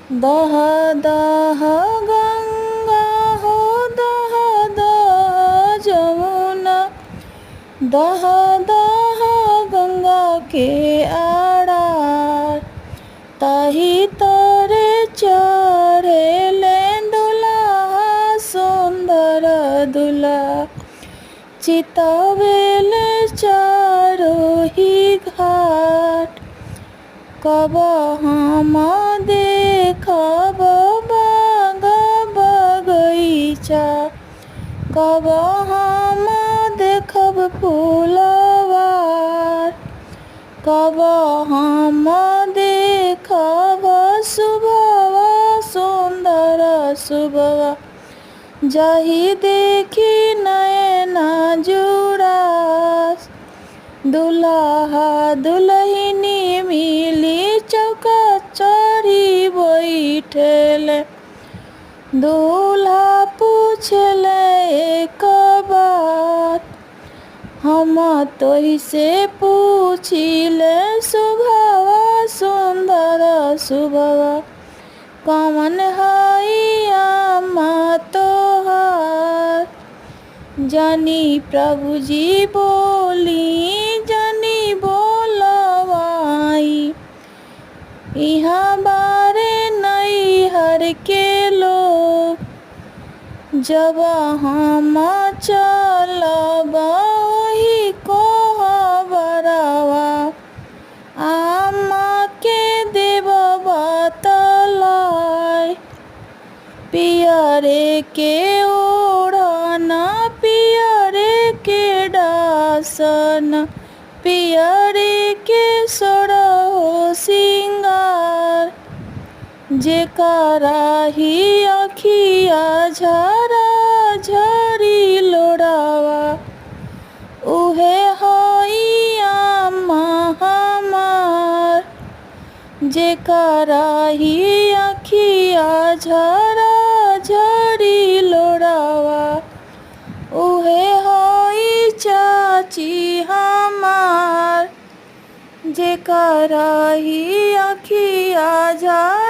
दह दह गंगा हो, दह दह जमुना, दह दह गंगा के आड़ार, ताही तरे चढ़े ले दुल्हा सुंदर दुल्हा, चितवेले चारों ही घाट। कब हम देखब बाग बगीचा, कब हम देखब फूलवार, कब हम देखब सुबह सुंदर सुबह, जाहि देखी नैना जुड़ास। दुल्हा दुल्हनी मिली चौका चढ़ी बैठले, दूल्हा पूछले एक बात, हम तोहि से पूछिले सुबह सुंदर सुबह, कौन हई अम्मा तोहार। जानी प्रभु जी बोली जानी बोलवाई, यहाँ बारे नैहर के लोग, जब हम चलब ओही कोहबरवा, अम्मा के देब बतलाई। पियरे के ओढ़ना पियरे के डासन, पियरे के सोरहो सिंगार, जेकरा ही अखिया झरा झरी लोरावा, उहे हई अम्मा हमार। जेकरा ही अखिया झरा झरी लोरावा, उहे हई चाची हमार। जेकरा ही अखिया झरा